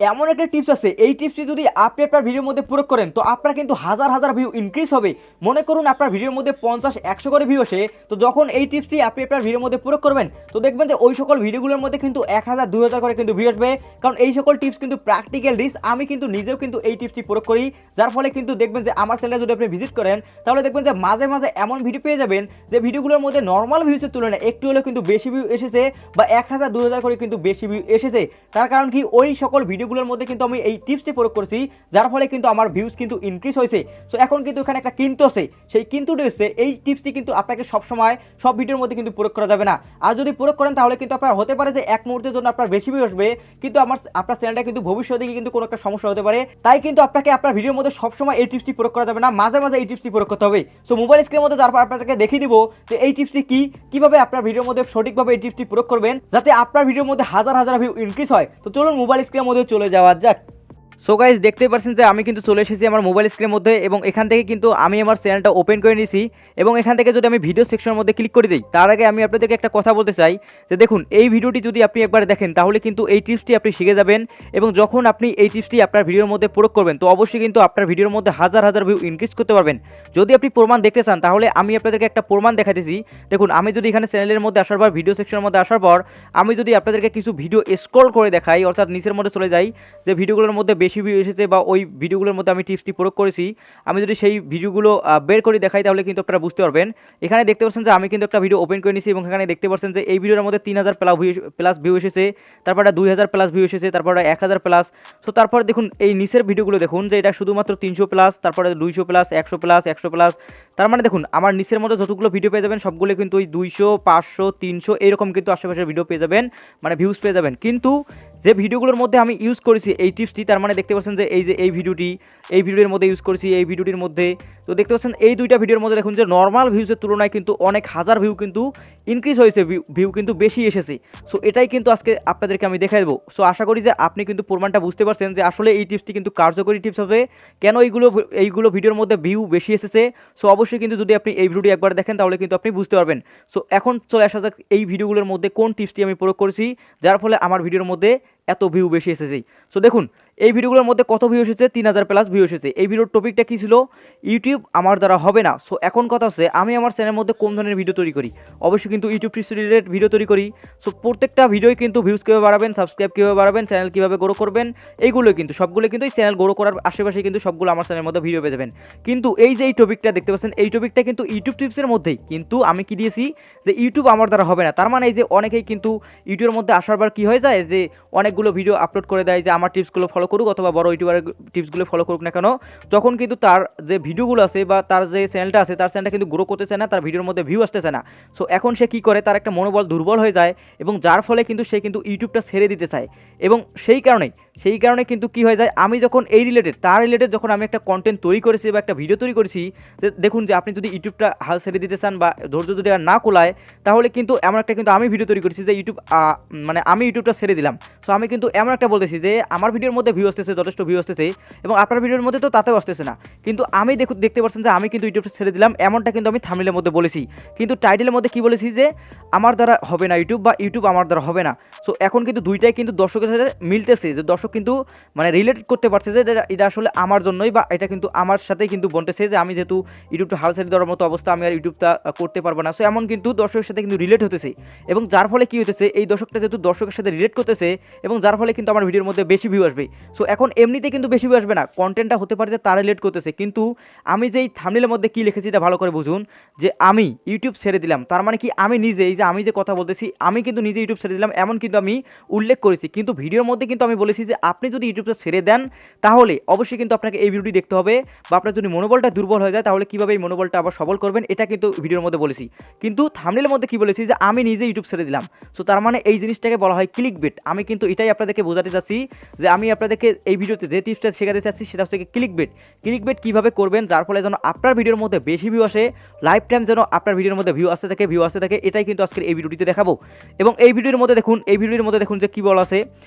এমন একটা টিপস আছে, এই টিপসটি যদি আপনি আপনার ভিডিওর মধ্যে প্রয়োগ করেন তো আপনার কিন্তু হাজার হাজার ভিউ ইনক্রিজ হবে। মনে করুন আপনার ভিডিওর মধ্যে 50-100 করে ভিউ আসে, তো যখন এই টিপসটি আপনি আপনার ভিডিওর মধ্যে প্রয়োগ করবেন তো দেখবেন যে ওই সকল ভিডিওগুলোর মধ্যে কিন্তু 1000-2000 করে কিন্তু ভিউ আসবে। কারণ এই সকল টিপস কিন্তু প্র্যাকটিক্যাল রিস্ক, আমি কিন্তু নিজেও কিন্তু এই টিপসটি প্রয়োগ করি, যার ফলে কিন্তু দেখবেন যে আমার চ্যানেলে যদি আপনি ভিজিট করেন তাহলে দেখবেন যে মাঝে মাঝে এমন ভিডিও পেয়ে যাবেন যে ভিডিওগুলোর মধ্যে নর্মাল ভিউজের তুলনায় একটু হলেও কিন্তু বেশি ভিউ এসেছে বা 1000-2000 করে কিন্তু বেশি ভিউ এসেছে। তার কারণ কি, ওই সকল ভিডিওগুলোর মধ্যে কিন্তু আমি এই টিপসটি প্রয়োগ করছি, যার ফলে কিন্তু আমার ভিউজ কিন্তু ইনক্রিজ হয়েছে। সো এখন কিন্তু এখানে একটা কিন্তু আছে, সেই কিন্তুটি হচ্ছে এই টিপসটি কিন্তু আপনাকে সবসময় সব ভিডিওর মধ্যে কিন্তু প্রয়োগ করা যাবে না। আর যদি প্রয়োগ করেন তাহলে কিন্তু আপনার হতে পারে যে এক মুহূর্তের জন্য আপনার বেশি ভিউ আসবে, কিন্তু আপনার চ্যানেলটা কিন্তু ভবিষ্যতে কিন্তু কোনো একটা সমস্যা হতে পারে। তাই কিন্তু আপনাকে আপনার ভিডিওর মধ্যে সবসময় এই টিপসটি প্রয়োগ করা যাবে না, মাঝে মাঝে এই টিপসটি প্রয়োগ করতে হবে। সো মোবাইল স্ক্রিনের মধ্যে তারপর আপনাদেরকে দেখিয়ে দিব যে এই টিপসটি কিভাবে আপনার ভিডিওর মধ্যে সঠিকভাবে এই টিপসটি প্রয়োগ করবেন যাতে আপনার ভিডিওর মধ্যে হাজার হাজার ভিউ ইনক্রিজ হয়। তো চলুন মোবাইল স্ক্রিনের মধ্যে চলে যাওয়া যাক। সো গাইজ দেখতেই পাচ্ছেন যে আমি কিন্তু চলে এসেছি আমার মোবাইল স্ক্রিনের মধ্যে, এবং এখান থেকে কিন্তু আমি আমার চ্যানেলটা ওপেন করে নিয়েছি। এবং এখান থেকে যদি আমি ভিডিও সেকশনের মধ্যে ক্লিক করে দিই, তার আগে আমি আপনাদেরকে একটা কথা বলতে চাই যে দেখুন, এই ভিডিওটি যদি আপনি একবার দেখেন তাহলে কিন্তু এই টিপসটি আপনি শিখে যাবেন, এবং যখন আপনি এই টিপসটি আপনার ভিডিওর মধ্যে প্রয়োগ করবেন তো অবশ্যই কিন্তু আপনার ভিডিওর মধ্যে হাজার হাজার ভিউ ইনক্রিজ করতে পারবেন। যদি আপনি প্রমাণ দেখতে চান তাহলে আমি আপনাদেরকে একটা প্রমাণ দেখাতেছি। দেখুন, আমি যদি এখানে চ্যানেলের মধ্যে আসার পর ভিডিও সেকশনের মধ্যে আসার পর আমি যদি আপনাদেরকে কিছু ভিডিও স্ক্রল করে দেখাই, অর্থাৎ নিচের মধ্যে চলে যাই যে ভিডিওগুলোর মধ্যে বেশি ভিউ এসেছে বা ওই ভিডিওগুলোর মধ্যে আমি টিপসটি প্রয়োগ করেছি, আমি যদি সেই ভিডিওগুলো বের করে দেখাই তাহলে কিন্তু আপনারা বুঝতে পারবেন। এখানে দেখতে পাচ্ছেন যে আমি কিন্তু একটা ভিডিও ওপেন করে নিয়েছি, এবং এখানে দেখতে পাচ্ছেন যে এই ভিডিওর মধ্যে 3000 প্লাস ভিউ এসেছে, তারপরে 2000 প্লাস ভিউ এসেছে, তারপরে 1000 প্লাস। তো তারপর দেখুন এই নিচের ভিডিওগুলো দেখুন যে এটা শুধুমাত্র 300 প্লাস, তারপরে 200 প্লাস, 100 প্লাস, 100 প্লাস। তার মানে দেখুন আমার নিচের মধ্যে যতগুলো ভিডিও পেয়ে যাবেন সবগুলো কিন্তু ওই 200, 500, 300 এরকম কিন্তু আশেপাশের ভিডিও পেয়ে যাবেন, মানে ভিউজ পেয়ে যাবেন। কিন্তু যে ভিডিওগুলোর মধ্যে আমি ইউজ করেছি এই টিপসটি, তার মানে দেখতে পাচ্ছেন যে এই যে এই ভিডিওর মধ্যে ইউজ করেছি, এই ভিডিওটির মধ্যে তো দেখতে পাচ্ছেন এই দুইটা ভিডিওর মধ্যে দেখুন যে নর্মাল ভিউজের তুলনায় কিন্তু অনেক হাজার ভিউ কিন্তু ইনক্রিজ হয়েছে, ভিউ কিন্তু বেশি এসেছে। সো এটাই কিন্তু আজকে আপনাদেরকে আমি দেখাই দেবো। সো আশা করি যে আপনি কিন্তু প্রমাণটা বুঝতে পারছেন যে আসলে এই টিপসটি কিন্তু কার্যকরী টিপস হবে, কেন এইগুলো ভিডিওর মধ্যে ভিউ বেশি এসেছে। সো অবশ্যই কিন্তু যদি আপনি এই ভিডিওটি একবার দেখেন তাহলে কিন্তু আপনি বুঝতে পারবেন। সো এখন চলে আসা যাক এই ভিডিওগুলোর মধ্যে কোন টিপসটি আমি প্রয়োগ করেছি যার ফলে আমার ভিডিওর মধ্যে এত ভিউ বেশি এসেছে। সো দেখুন এই ভিডিওগুলোর মধ্যে কত ভিউ এসেছে, 3000 প্লাস ভিউ এসেছে। এই ভিডিওর টপিকটা কী ছিল, ইউটিউব আমার দ্বারা হবে না। সো এখন কথা হচ্ছে আমি আমার চ্যানেলের মধ্যে কোন ধরনের ভিডিও তৈরি করি, অবশ্যই কিন্তু ইউটিউব টিপস রিলেটেড ভিডিও তৈরি করি। সো প্রত্যেকটা ভিডিওই কিন্তু ভিউজ কীভাবে বাড়াবেন, সাবস্ক্রাইব কীভাবে বাড়াবেন, চ্যানেল কীভাবে গ্রো করবেন, এইগুলো কিন্তু সবগুলো কিন্তু এই চ্যানেল গ্রো করার আশেপাশে কিন্তু সবগুলো আমার চ্যানেলের মধ্যে ভিডিও পেয়ে যাবেন। কিন্তু এই যে এই টপিকটা দেখতে পাচ্ছেন এই টপিকটা কিন্তু ইউটিউব টিপসের মধ্যেই, কিন্তু আমি কি দিয়েছি যে ইউটিউব আমার দ্বারা হবে না। তার মানে এই যে অনেকেই কিন্তু ইউটিউবের মধ্যে আসার পর কী হয়ে যায় যে অনেকগুলো ভিডিও আপলোড করে দেয় যে আমার টিপসগুলো ফলো করুক, অথবা বড় ইউটিউবারের টিপসগুলো ফলো করুক না কেন, তখন কিন্তু তার যে ভিডিওগুলো আছে বা তার যে চ্যানেলটা আছে তার চ্যানেলটা কিন্তু গ্রো করতে চায় না, তার ভিডিওর মধ্যে ভিউ আসতেছে না। সো এখন সে কী করে, তার একটা মনোবল দুর্বল হয়ে যায়, এবং যার ফলে কিন্তু সে কিন্তু ইউটিউবটা ছেড়ে দিতে চায়। এবং সেই কারণে কিন্তু কী হয়ে যায়, আমি যখন এই তার রিলেটেড যখন আমি একটা কন্টেন্ট তৈরি করেছি বা একটা ভিডিও তৈরি করেছি, যে দেখুন যে আপনি যদি ইউটিউবটা হাল ছেড়ে দিতে চান বা ধৈর্য যদি আর না কোলায়, তাহলে কিন্তু এমন একটা কিন্তু আমি ভিডিও তৈরি করেছি যে আমি ইউটিউবটা ছেড়ে দিলাম। সো আমি কিন্তু এমন একটা বলতেছি যে আমার ভিডিওর মধ্যে ভিউ আসতেছে, যথেষ্ট ভিউ আসতেছে, এবং আপনার ভিডিওর মধ্যে তো তাতেও আসতেছে না, কিন্তু আমি দেখতে পাচ্ছেন যে আমি কিন্তু ইউটিউবটা ছেড়ে দিলাম, এমনটা কিন্তু আমি থাম্বনেলের মধ্যে বলেছি। কিন্তু টাইটেলের মধ্যে কি বলেছি যে আমার দ্বারা হবে না ইউটিউব, বা ইউটিউব আমার দ্বারা হবে না। সো এখন কিন্তু দুইটাই কিন্তু দর্শকের সাথে মিলতেছে, যে দর্শক কিন্তু মানে রিলেটেড করতে পারছে যে এটা আসলে আমার জন্যই, বা এটা কিন্তু আমার সাথেই কিন্তু বলতেছে যে আমি যেহেতু ইউটিউবটা হাল ছেড়ে দেওয়ার মতো অবস্থা, আমি আর ইউটিউবটা করতে পারবো না। সো এমন কিন্তু দর্শকের সাথে কিন্তু রিলেট হতেছে, এবং যার ফলে কী হতেছে, এই দর্শকটা যেহেতু দর্শকের সাথে রিলেট করতেছে, এবং যার ফলে কিন্তু আমার ভিডিওর মধ্যে বেশি ভিউ আসবে। সো এখন এমনিতে কিন্তু বেশি ভিউ আসবে না, কন্টেন্টটা হতে পারে যে তারা রিলেট করতেছে, কিন্তু আমি যেই থাম্বনেলের মধ্যে কী লিখেছি এটা ভালো করে বুঝুন, যে আমি ইউটিউব ছেড়ে দিলাম, তার মানে কি আমি নিজে, এই যে আমি যে কথা বলতেছি আমি কিন্তু নিজে ইউটিউব ছেড়ে দিলাম এমন কিন্তু আমি উল্লেখ করেছি, কিন্তু ভিডিওর মধ্যে কিন্তু আমি বলেছি যে আপনি যদি ইউটিউবটা ছেড়ে দেন তাহলে অবশ্যই কিন্তু আপনাকে এই ভিডিওটি দেখতে হবে, বা আপনার যদি মনোবলটা দুর্বল হয়ে যায় তাহলে কীভাবে এই মনোবলটা আবার সবল করবেন, এটা কিন্তু ভিডিওর মধ্যে বলেছি। কিন্তু থাম্বনেলের মধ্যে কি বলেছি যে আমি নিজে ইউটিউব ছেড়ে দিলাম। সো তার মানে এই জিনিসটাকে বলা হয় ক্লিকবেট। আমি কিন্তু এটাই আপনাদেরকে বোঝাতে চাচ্ছি যে আমি আপনাদেরকে এই ভিডিওতে যে টিপসটা শেখাতে চাচ্ছি সেটা হচ্ছে ক্লিকবেট কীভাবে করবেন, যার ফলে যেন আপনার ভিডিওর মধ্যে বেশি ভিউ আসে, লাইফ টাইম যেন আপনার ভিডিওর মধ্যে ভিউ আসতে থাকে, এটাই কিন্তু আজকের এই ভিডিওটিতে দেখাবো। এবং এই ভিডিওর মধ্যে দেখুন যে কী বলা আছে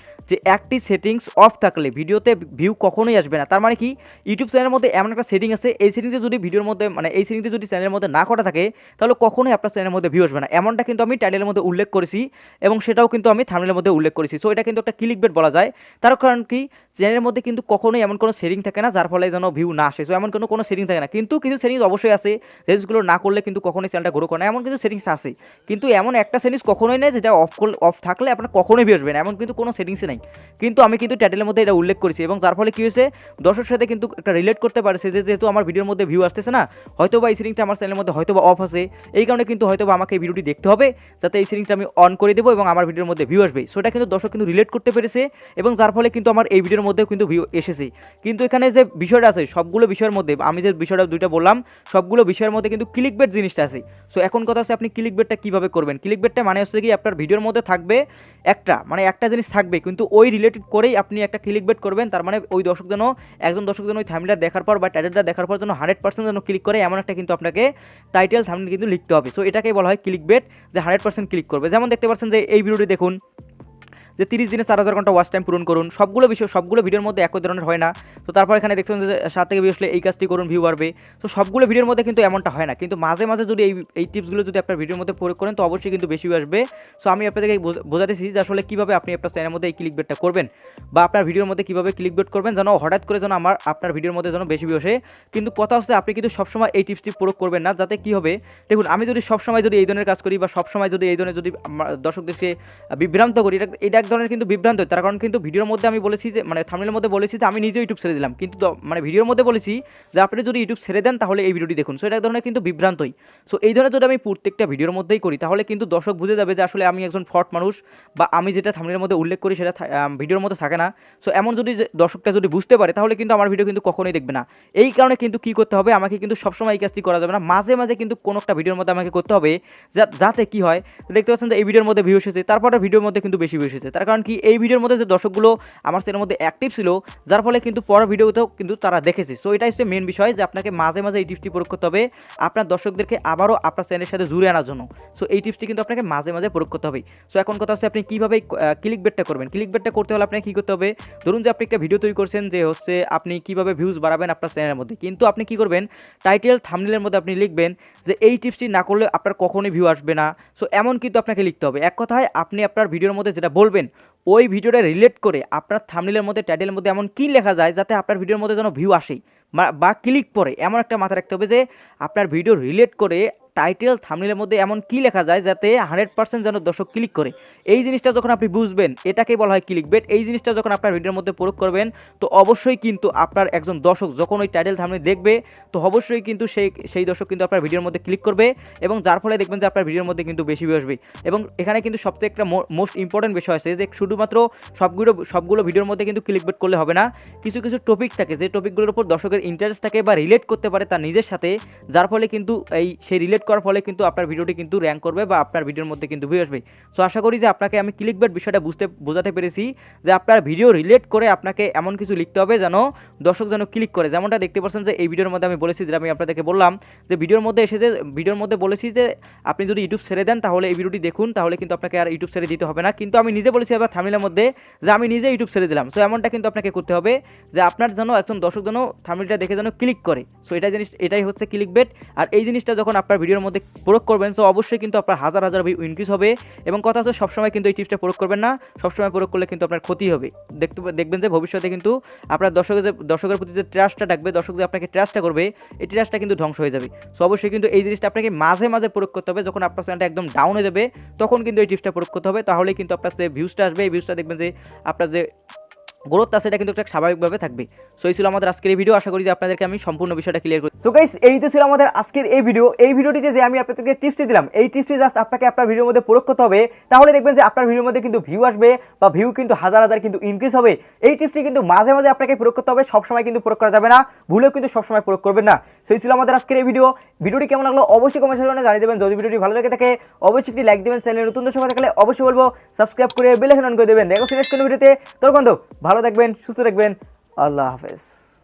যে একটি সেটিংস সেটিংস অফ থাকলে ভিডিওতে ভিউ কখনোই আসবে না। তার মানে কি ইউটিউব চ্যানেলের মধ্যে এমন একটা সেটিং আছে, এই সেটিংসে যদি ভিডিওর মধ্যে মানে এই সেটিংসে যদি চ্যানেলের মধ্যে না করা থাকে তাহলে কখনোই আপনার চ্যানেলের মধ্যে ভিউ আসবে না। এমনটা কিন্তু আমি টাইটেলের মধ্যে উল্লেখ করেছি এবং সেটাও কিন্তু আমি থাম্বনেলের মধ্যে উল্লেখ করেছি। সো এটা কিন্তু একটা ক্লিকবেট বলা যায়। তার কারণ কি চ্যানেলের মধ্যে কিন্তু কখনোই এমন কোনো সেটিং থাকে না যার ফলে যেন ভিউ না আসে। সো এমন কোনো সেটিং থাকে না, কিন্তু কিছু সেটিংস অবশ্যই আছে সেটিংসগুলো না করলে কিন্তু কখনোই চ্যানেলটা গ্রো করে না, এমন কিছু সেটিংস আছে। কিন্তু এমন একটা সেটিংস কখনোই নেই যেটা অফ থাকলে আপনার কখনোই ভিউ আসবে না, এমন কিন্তু কোনো সেটিংসই নেই। কিন্তু আমি কিন্তু টাইটেলের মধ্যে এটা উল্লেখ করেছি এবং যার ফলে কী হয়েছে দর্শকের সাথে কিন্তু একটা রিলেট করতে পারছে যে যেহেতু আমার ভিডিওর মধ্যে ভিউ আসতেছে না, হয়তো বা এই সেটিংসটা আমার চ্যানেলের মধ্যে হয়তো বা অফ আছে, এই কারণে কিন্তু হয়তো বা আমাকে এই ভিডিওটি দেখতে হবে যাতে এই সেটিংসটা আমি অন করে দেবো এবং আমার ভিডিওর মধ্যে ভিউ আসবে। সো এটা কিন্তু দর্শক কিন্তু রিলেট করতে পেরেছে এবং যার ফলে কিন্তু আমার এই ভিডিওর মধ্যেও কিন্তু ভিউ এসেছে। কিন্তু এখানে যে বিষয়টা আছে সবগুলো বিষয়ের মধ্যে আমি যে বিষয়টা দুইটা বললাম সবগুলো বিষয়ের মধ্যে কিন্তু ক্লিকবেট জিনিসটা আছে। সো এখন কথা হচ্ছে আপনি ক্লিকবেটটা কীভাবে করবেন। ক্লিকবেটটা মানে হচ্ছে কি আপনার ভিডিওর মধ্যে থাকবে একটা জিনিস থাকবে কিন্তু ওই রিলেটেড করেই আপনি একটা ক্লিকবেট করবেন। তার মানে ওই একজন দর্শক যেন ওই থাম্বনেলটা দেখার পর বা টাইটেলটা দেখার পর যেন 100% যেন ক্লিক করে এমন একটা কিন্তু আপনাকে টাইটেল থাম্বনেল কিন্তু লিখতে হবে। সো এটাকেই বলা হয় ক্লিকবেট, যে 100% ক্লিক করবে। যেমন দেখতে পাচ্ছেন যে এই ভিডিওটি দেখুন যে 30 দিনে 4000 ঘন্টা ওয়াচ টাইম পূরণ করুন। সবগুলো ভিডিওর মধ্যে একই ধরনের হয় না। তো তারপর এখানে দেখতে পাচ্ছেন যে 7 থেকে 20 আসলে এই কাজটি করুন, ভিউ বাড়বে। তো সবগুলো ভিডিওর মধ্যে কিন্তু এমনটা হয় না, কিন্তু মাঝে মাঝে যদি এই টিপসগুলো যদি আপনার ভিডিওর মধ্যে প্রয়োগ করেন তো অবশ্যই কিন্তু বেশি আসবে। সো আমি আপনাদেরকে বোঝাতেছি যে আসলে কীভাবে আপনি আপনার চ্যানেলের মধ্যে এই ক্লিকবেটটা করবেন বা আপনার ভিডিওর মধ্যে কীভাবে ক্লিকবেট করবেন যেন হঠাৎ করে যেন আপনার ভিডিওর মধ্যে যেন বেশি আসে। কিন্তু কথা হচ্ছে আপনি কিন্তু সবসময় এই টিপসটি প্রয়োগ করবেন না, যাতে কী হবে দেখুন আমি যদি সবসময় যদি এই ধরনের কাজ করি বা সবসময় যদি এই ধরনের যদি দর্শকদেরকে বিভ্রান্ত করি, এটা এক ধরনের কিন্তু বিভ্রান্ত। তার কারণ কিন্তু ভিডিওর মধ্যে আমি বলেছি যে থাম্বনেলের মধ্যে বলেছি যে আমি নিজে ইউটিউব ছেড়ে দিলাম, কিন্তু ভিডিওর মধ্যে বলেছি যে আপনি যদি ইউটিউব ছেড়ে দেন তাহলে এই ভিডিওটি দেখুন। সো এটা এক ধরনের কিন্তু বিভ্রান্তই। সো এই ধরনের যদি আমি প্রত্যেকটা ভিডিওর মধ্যেই করি তাহলে কিন্তু দর্শক বুঝে যাবে যে আসলে আমি একজন ফ্রড মানুষ বা আমি যেটা থাম্বনেলের মধ্যে উল্লেখ করি সেটা ভিডিওর মধ্যে থাকে না। সো এমন যদি দর্শকটা যদি বুঝতে পারে তাহলে কিন্তু আমার ভিডিও কিন্তু কখনোই দেখবে না। এই কারণে কিন্তু কী করতে হবে, আমাকে কিন্তু সবসময় এই কাজটি করা যাবে না, মাঝে মাঝে কিন্তু কোনো একটা ভিডিওর মধ্যে আমাকে করতে হবে যাতে কি হয় দেখতে পাচ্ছেন যে এই ভিডিওর মধ্যে ভিউ এসেছে, তারপরে ভিডিওর মধ্যে কিন্তু বেশি ভিউ এসেছে। তার কারণ কি এই ভিডিওর মধ্যে যে দর্শকগুলো আমার চ্যানেলের মধ্যে অ্যাক্টিভ ছিল যার ফলে কিন্তু পরের ভিডিওতেও কিন্তু তারা দেখেছে। সো এটাই হচ্ছে মেন বিষয় যে আপনাকে মাঝে মাঝে এই টিপসটি প্রয়োগ করতে হবে আপনার দর্শকদেরকে আবারও আপনার চ্যানেলের সাথে জুড়ে আনার জন্য। সো এই টিপসটি কিন্তু আপনাকে মাঝে মাঝে প্রয়োগ করতে হবে। সো এখন কথা হচ্ছে আপনি কীভাবে ক্লিকবেটটা করবেন। ক্লিকবেটটা করতে হলে আপনাকে কী করতে হবে, ধরুন যে আপনি একটা ভিডিও তৈরি করছেন যে হচ্ছে আপনি কীভাবে ভিউজ বাড়াবেন আপনার চ্যানেলের মধ্যে, কিন্তু আপনি কী করবেন টাইটেল থাম্বনেলের মধ্যে আপনি লিখবেন যে এই টিপসটি না করলে আপনার কখনোই ভিউ আসবে না। সো এমন কিন্তু আপনাকে লিখতে হবে। এক কথায় আপনি আপনার ভিডিওর মধ্যে যেটা বলবেন ওই ভিডিওটা রিলেট করে আপনার থাম্বনেলের মধ্যে টাইটেলের মধ্যে এমন কী লেখা যায় যাতে আপনার ভিডিওর মধ্যে যেন ভিউ আসে বা ক্লিক পড়ে, এমন একটা মাথায় রাখতে হবে যে আপনার ভিডিও রিলেট করে টাইটেল থাম্বনেলের মধ্যে এমন কী লেখা যায় যাতে 100% যেন দর্শক ক্লিক করে। এই জিনিসটা যখন আপনি বুঝবেন এটাকে বলা হয় ক্লিকবেট। এই জিনিসটা যখন আপনার ভিডিওর মধ্যে প্রয়োগ করবেন তো অবশ্যই কিন্তু আপনার একজন দর্শক যখন ওই টাইটেল থাম্বনেল দেখবে তো অবশ্যই কিন্তু সেই দর্শক কিন্তু আপনার ভিডিওর মধ্যে ক্লিক করবে এবং যার ফলে দেখবেন যে আপনার ভিডিওর মধ্যে কিন্তু বেশি ভিউ আসবে। এবং এখানে কিন্তু সবচেয়ে একটা মোস্ট ইম্পর্টেন্ট বিষয় আছে যে শুধুমাত্র সবগুলো ভিডিওর মধ্যে কিন্তু ক্লিকবেট করলে হবে না, কিছু কিছু টপিক থাকে যে টপিকগুলোর উপর দর্শকের ইন্টারেস্ট থাকে বা রিলেট করতে পারে তার নিজের সাথে, যার ফলে কিন্তু সেই রিলেট করার ফলে কিন্তু আপনার ভিডিওটি কিন্তু র্যাঙ্ক করবে বা আপনার ভিডিওর মধ্যে কিন্তু ভিউ আসবে। সো আশা করি যে আপনাকে আমি ক্লিকবেট বিষয়টা বোঝাতে পেরেছি যে আপনার ভিডিও রিলেট করে আপনাকে এমন কিছু লিখতে হবে যেন দর্শক যেন ক্লিক করে। যেমনটা দেখতে পাচ্ছেন যে এই ভিডিওর মধ্যে আমি বলেছি, যেটা আমি আপনাদেরকে বললাম যে ভিডিওর মধ্যে বলেছি যে আপনি যদি ইউটিউব ছেড়ে দেন তাহলে এই ভিডিওটি দেখুন, তাহলে কিন্তু আপনাকে আর ইউটিউব ছেড়ে দিতে হবে না। কিন্তু আমি নিজে বলেছি আবার থাম্বনেলের মধ্যে যে আমি নিজে ইউটিউব ছেড়ে দিলাম। সো এমনটা কিন্তু আপনাকে করতে হবে যে আপনার যেন একজন দর্শক যেন থাম্বনেলটা দেখে যেন ক্লিক করে। সো এটাই হচ্ছে ক্লিকবেট। আর এই জিনিসটা যখন আপনার ভিডিওর মধ্যে প্রয়োগ করবেন তো অবশ্যই কিন্তু আপনার হাজার হাজার ভিউ ইনক্রিজ হবে। এবং কথা হচ্ছে সবসময় কিন্তু এই টিপসটা প্রয়োগ করবেন না, সবসময় প্রয়োগ করলে কিন্তু আপনার ক্ষতি হবে। দেখবেন যে ভবিষ্যতে কিন্তু আপনার দর্শকের প্রতি যে ট্রাস্টটা ডাকবে, দর্শক যে আপনাকে ট্রাস্টটা করবে এই ট্রাস্টটা কিন্তু ধ্বংস হয়ে যাবে। সো অবশ্যই কিন্তু এই জিনিসটা আপনাকে মাঝে মাঝে প্রয়োগ করতে হবে। যখন আপনার চ্যানেলটা একদম ডাউন হয়ে যাবে তখন কিন্তু এই টিপসটা প্রয়োগ করতে হবে, তাহলে কিন্তু আপনার যে ভিউজটা আসবে এই ভিউজটা দেখবেন যে আপনার যে গ্রোথ আছে এটা কিন্তু একটা স্বাভাবিকভাবে থাকবে। সো এই ছিল আমাদের আজকের এই ভিডিও। আশা করি যে আপনাদেরকে আমি সম্পূর্ণ বিষয়টা ক্লিয়ার করি। সো গাইস এই তো ছিল আমাদের আজকের এই ভিডিও। এই ভিডিওটিতে যে আমি আপনাদেরকে টিপসটি দিলাম এই টিপসটি জাস্ট আপনাকে আপনার ভিডিওর মধ্যে প্রয়োগ করতে হবে, তাহলে দেখবেন যে আপনার ভিডিওর মধ্যে কিন্তু ভিউ আসবে বা ভিউ কিন্তু হাজার হাজার কিন্তু ইনক্রিজ হবে। এই টিপসটি কিন্তু মাঝে মাঝে আপনাকে প্রয়োগ করতে হবে, সবসময় কিন্তু প্রয়োগ করা যাবে না, ভুলেও কিন্তু সবসময় প্রয়োগ করবেন না। সো এই ছিল আমাদের আজকের এই ভিডিওটি কেমন লাগলো অবশ্যই কমেন্ট সেকশনে জানিয়ে দেবেন। যদি ভিডিওটি ভালো লেগে থাকে অবশ্যই একটি লাইক দেবেন, চ্যানেলে নতুন দর্শক থাকলে অবশ্যই বলবো সাবস্ক্রাইব করে বেল আইকন অন করে দেবেন। দেখো নেক্সট কোনো ভিডিওতে। তোর বন্ধু ভালো থাকবেন, সুস্থ থাকবেন, আল্লাহ হাফেজ।